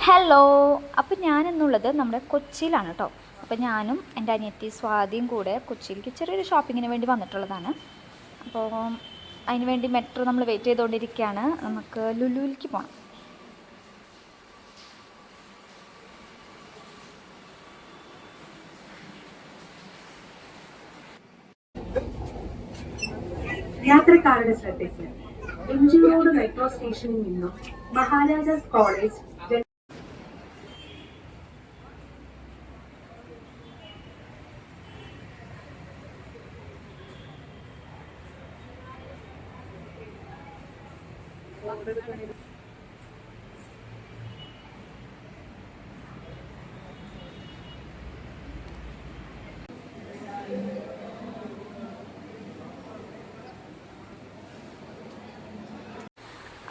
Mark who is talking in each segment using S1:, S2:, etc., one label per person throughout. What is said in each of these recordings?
S1: Hello. അപ്പോൾ ഞാനെന്നുള്ളത് നമ്മുടെ കൊച്ചിയിലാണ് കേട്ടോ. അപ്പോൾ ഞാനും എൻ്റെ അനിയത്തി സ്വാതിയും കൂടെ കൊച്ചിയിലേക്ക് ചെറിയൊരു ഷോപ്പിങ്ങിന് വേണ്ടി വന്നിട്ടുള്ളതാണ്. അപ്പോൾ അതിന് വേണ്ടി മെട്രോ നമ്മൾ വെയിറ്റ് ചെയ്തുകൊണ്ടിരിക്കുകയാണ്. നമുക്ക് ലുലുവിലേക്ക് പോകണം.
S2: യാത്രക്കാരുടെ ശ്രദ്ധയ്ക്ക് എഞ്ചിനീയർഡ് മെട്രോ സ്റ്റേഷനിൽ നിന്നും മഹാരാജാസ് കോളേജ്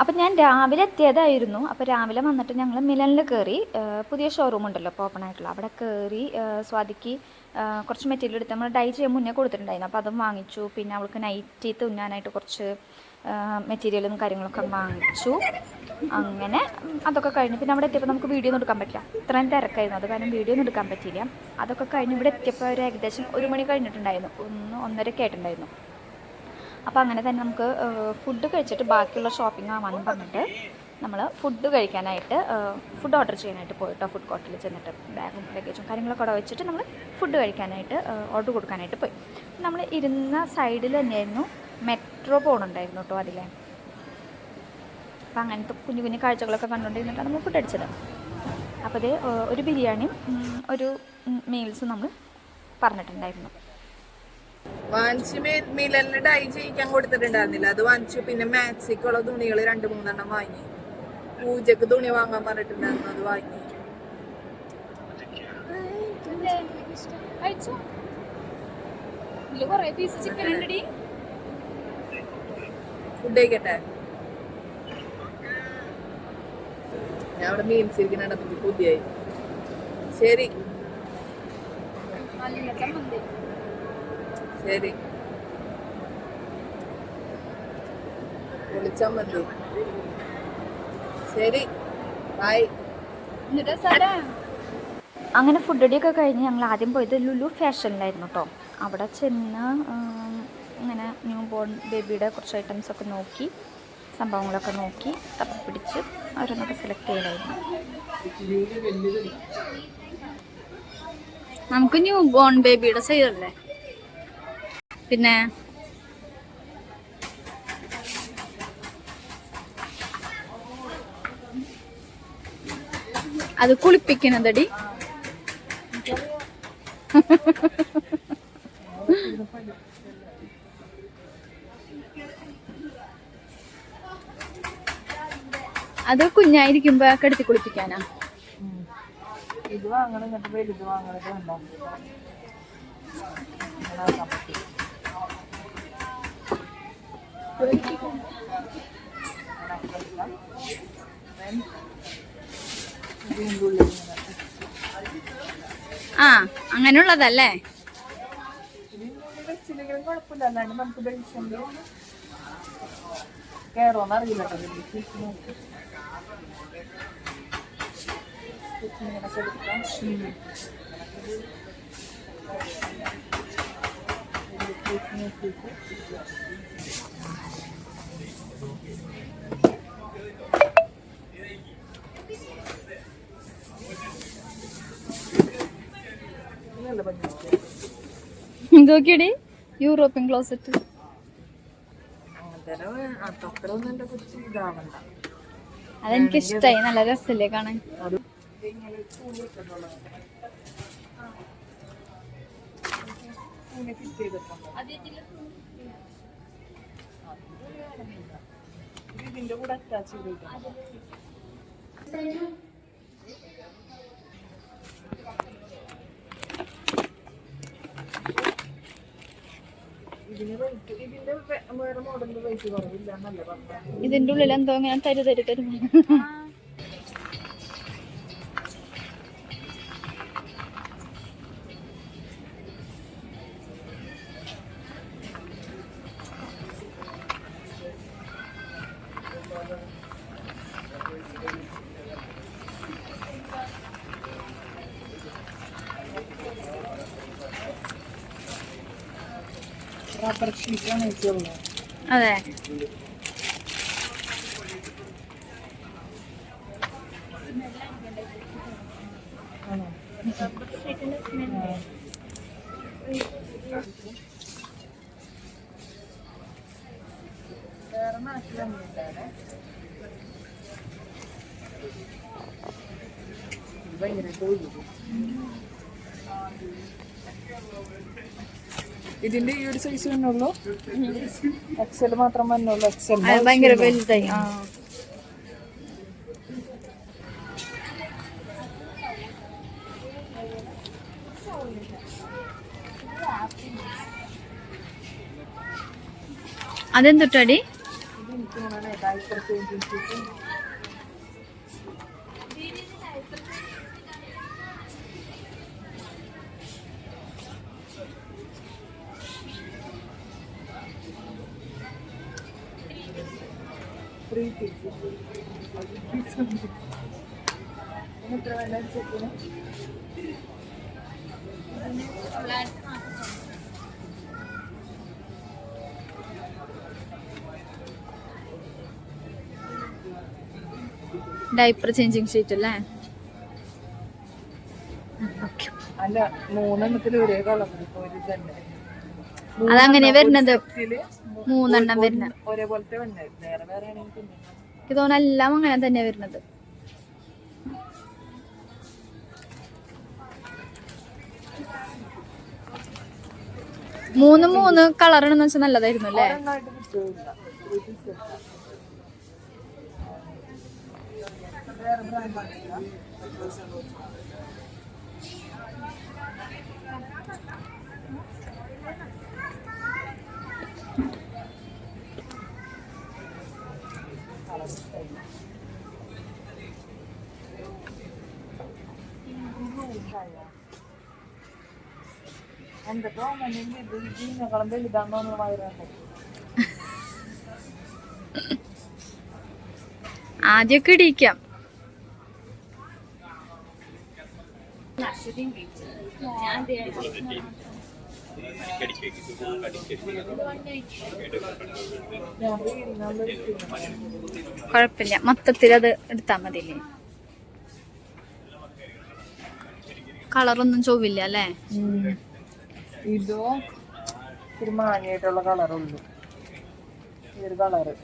S1: അപ്പം ഞാൻ രാവിലെ എത്തിയതായിരുന്നു. അപ്പോൾ രാവിലെ വന്നിട്ട് ഞങ്ങൾ മിലനിൽ കയറി. പുതിയ ഷോറൂം ഉണ്ടല്ലോ ഇപ്പോൾ ഓപ്പൺ ആയിട്ടുള്ള, അവിടെ കയറി സ്വാതിക്ക് കുറച്ച് മെറ്റീരിയൽ എടുത്ത് നമ്മൾ ഡൈ ചെയ്യാൻ മുന്നേ കൊടുത്തിട്ടുണ്ടായിരുന്നു. അപ്പോൾ അതും വാങ്ങിച്ചു. പിന്നെ അവൾക്ക് നൈറ്റി തുന്നാനായിട്ട് കുറച്ച് മെറ്റീരിയലും കാര്യങ്ങളൊക്കെ വാങ്ങിച്ചു. അങ്ങനെ അതൊക്കെ കഴിഞ്ഞ് പിന്നെ അവിടെ എത്തിയപ്പോൾ നമുക്ക് വീഡിയോ ഒന്നും എടുക്കാൻ പറ്റില്ല, ഇത്രയും തിരക്കായിരുന്നു. അത് കാരണം വീഡിയോ ഒന്നും എടുക്കാൻ പറ്റിയില്ല. അതൊക്കെ കഴിഞ്ഞ് ഇവിടെ എത്തിയപ്പോൾ ഒരു ഏകദേശം 1 മണി കഴിഞ്ഞിട്ടുണ്ടായിരുന്നു, 1-1:30 ആയിട്ടുണ്ടായിരുന്നു. അപ്പോൾ അങ്ങനെ തന്നെ നമുക്ക് ഫുഡ് കഴിച്ചിട്ട് ബാക്കിയുള്ള ഷോപ്പിംഗ് ആവാമെന്ന് പറഞ്ഞിട്ട് നമ്മൾ ഫുഡ് കഴിക്കാനായിട്ട് ഫുഡ് ഓർഡർ ചെയ്യാനായിട്ട് പോയിട്ടോ. ഫുഡ് കോർട്ടിൽ ചെന്നിട്ട് ബാഗും ലഗേജും കാര്യങ്ങളൊക്കെ അവിടെ വെച്ചിട്ട് നമ്മൾ ഫുഡ് കഴിക്കാനായിട്ട് ഓർഡർ കൊടുക്കാനായിട്ട് പോയി. നമ്മൾ ഇരുന്ന സൈഡിൽ തന്നെയായിരുന്നു മെട്രോ പോകണുണ്ടായിരുന്നു കേട്ടോ അതിലെ. അപ്പോൾ അങ്ങനത്തെ കുഞ്ഞു കുഞ്ഞു കാഴ്ചകളൊക്കെ കണ്ടുകൊണ്ടിരുന്നിട്ടാണ് നമ്മൾ ഫുഡ് അടിച്ചത്. അപ്പോൾ അത് ഒരു ബിരിയാണിയും ഒരു മീൽസും നമ്മൾ പറഞ്ഞിട്ടുണ്ടായിരുന്നു.
S3: വാങ്ങിച്ച് മിലനിൽ ഡൈ ചെയ്യിക്കാൻ കൊടുത്തിട്ടുണ്ടായിരുന്നില്ല, അത് വാങ്ങിച്ചു. പിന്നെ മാക്സിക്കുള്ള തുണികൾ 2-3 വാങ്ങി. പൂജക്ക് തുണി വാങ്ങാൻ പറഞ്ഞിട്ടുണ്ടായിരുന്നു, അത് വാങ്ങി. ഫുഡ് കഴിക്കട്ടെ. ഞാൻ അവിടെ മീൻസ് ഇരിക്കുന്നുണ്ട്, നമുക്ക് പുതിയായി. ശരി ശരി, വിളിച്ചമ്മന്തി. ശരി, ബൈ.
S1: അങ്ങനെ ഫുഡ് അടിയൊക്കെ കഴിഞ്ഞ് ഞങ്ങൾ ആദ്യം പോയത് ലുലു ഫാഷനിലായിരുന്നു കേട്ടോ. അവിടെ ചെന്ന് ഇങ്ങനെ ന്യൂ ബോൺ ബേബിയുടെ കുറച്ച് ഐറ്റംസൊക്കെ നോക്കി, സംഭവങ്ങളൊക്കെ നോക്കി തപ്പിപ്പിടിച്ച് ഓരോന്നൊക്കെ സെലക്ട് ചെയ്തായിരുന്നു. നമുക്ക് ന്യൂ ബോൺ ബേബിയുടെ സൈഡല്ലേ. പിന്നെ അത് കുളിപ്പിക്കണതടി. അത് കുഞ്ഞായിരിക്കുമ്പോ കെടുത്തി കുളിപ്പിക്കാനാ.
S3: ഇത് വാങ്ങണം, എന്നിട്ട് വലുത് വാങ്ങണത് വേണ്ട.
S1: ആ, അങ്ങനെയുള്ളതല്ലേ.
S3: വെച്ചില്ലെങ്കിലും കുഴപ്പമില്ല, അല്ലാണ്ട് നമുക്ക് ബെൽസിന്റെ കയറോന്ന് അറിയില്ല കേട്ടോ.
S1: ഇതൊക്കെയടി യൂറോപ്യൻ ക്ലോസറ്റ്. അതെനിക്കിഷ്ടായി, നല്ല രസല്ലേ കാണാൻ.
S3: ഇതിന്റെ കൂടെ അറ്റാച്ച് ചെയ്തിട്ടുണ്ട്.
S1: ഇതിന്റെ ഉള്ളിൽ എന്തോ ഇങ്ങനെ തരും.
S3: റബ്ബർ ഷീറ്റാണ് വെച്ചുള്ളത്.
S1: അതെ.
S3: വേറെ നാട്ടിലൊന്നുമില്ലാതെ ഇതിന്റെ ഈ ഒരു സൈസ് തന്നെയുള്ളൂ. എക്സൽ മാത്രം തന്നെയുള്ളൂ. എക്സൽ
S1: ഭയങ്കര വലുതായി. അതെന്തൊട്ടടി? ഡൈപ്പർ ചേഞ്ചിങ് ഷീറ്റ് അല്ലേ?
S3: അല്ല, 3 ഒരേ കളർ തന്നെ.
S1: അതങ്ങനെ വരുന്നത്, 3 വരുന്നത്
S3: ഒരേപോലത്തെ വേറെ വേറെ ആണെങ്കിൽ
S1: എനിക്ക് തോന്നുന്നു എല്ലാം അങ്ങനെ തന്നെ വരുന്നത്. മൂന്ന് കളറാണെന്ന് വെച്ചാൽ നല്ലതായിരുന്നു അല്ലേ?
S3: എന്തൊക്കെ ജീനകളും വലുതാണെന്ന് വയറുണ്ട്.
S1: ആദ്യമൊക്കെ ഇടിക്കാം. കുഴപ്പമില്ല, മൊത്തത്തിൽ അത് എടുത്താൽ മതില്ലേ? കളറൊന്നും ചൊവ്വില്ല അല്ലേ?
S3: ഇതോ ഒരു മാനിയായിട്ടുള്ള കളറുള്ളൂ. ഈ ഒരു കളറ്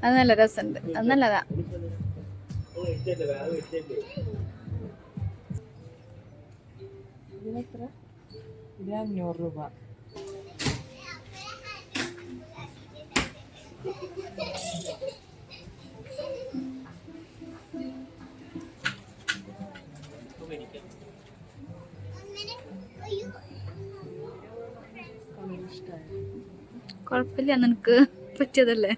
S1: അത് നല്ല രസമുണ്ട്. അത് നല്ലതാ.
S3: ഇതിനെത്ര? ഇത് 500 രൂപ.
S1: കുഴപ്പമില്ല, നിനക്ക് പറ്റിയതല്ലേ?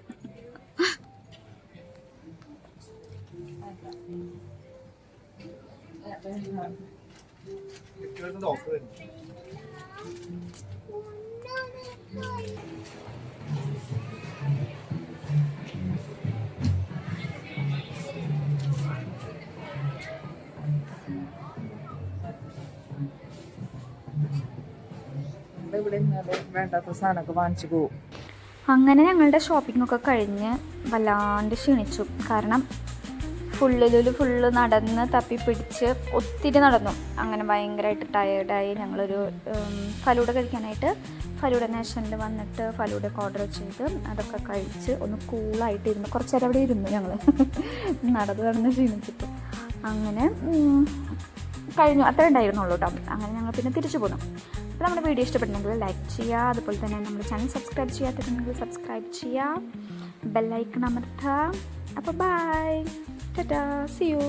S3: ഇവിടെ വേണ്ടാത്ത സാധനമൊക്കെ വാങ്ങിച്ചു പോകും.
S1: അങ്ങനെ ഞങ്ങളുടെ ഷോപ്പിങ്ങൊക്കെ കഴിഞ്ഞ് വല്ലാണ്ട് ക്ഷീണിച്ചു. കാരണം ഫുള്ള് നടന്ന് തപ്പിപ്പിടിച്ച് ഒത്തിരി നടന്നു. അങ്ങനെ ഭയങ്കരമായിട്ട് ടയേർഡായി. ഞങ്ങളൊരു ഫലൂഡ കഴിക്കാനായിട്ട് ഫലൂഡ നാഷണലിൽ വന്നിട്ട് ഫലൂഡൊക്കെ ഓർഡർ ചെയ്ത് അതൊക്കെ കഴിച്ച് ഒന്ന് കൂളായിട്ടിരുന്നു. കുറച്ച് നേരം അവിടെ ഇരുന്നു ഞങ്ങൾ നടന്ന് ക്ഷീണിച്ചിട്ട്. അങ്ങനെ കഴിഞ്ഞു. അത്ര ഉണ്ടായിരുന്നുള്ളൂ കേട്ടോ. അങ്ങനെ ഞങ്ങൾ പിന്നെ തിരിച്ചു പോന്നു. അപ്പോൾ നമ്മുടെ വീഡിയോ ഇഷ്ടപ്പെട്ടിട്ടുണ്ടെങ്കിൽ ലൈക്ക് ചെയ്യുക. അതുപോലെ തന്നെ നമ്മുടെ ചാനൽ സബ്സ്ക്രൈബ് ചെയ്യാത്തിട്ടുണ്ടെങ്കിൽ സബ്സ്ക്രൈബ് ചെയ്യുക, ബെല്ലൈക്കൺ അമർത്തുക. അപ്പോൾ ബൈ, ടാറ്റാ, സീ യു.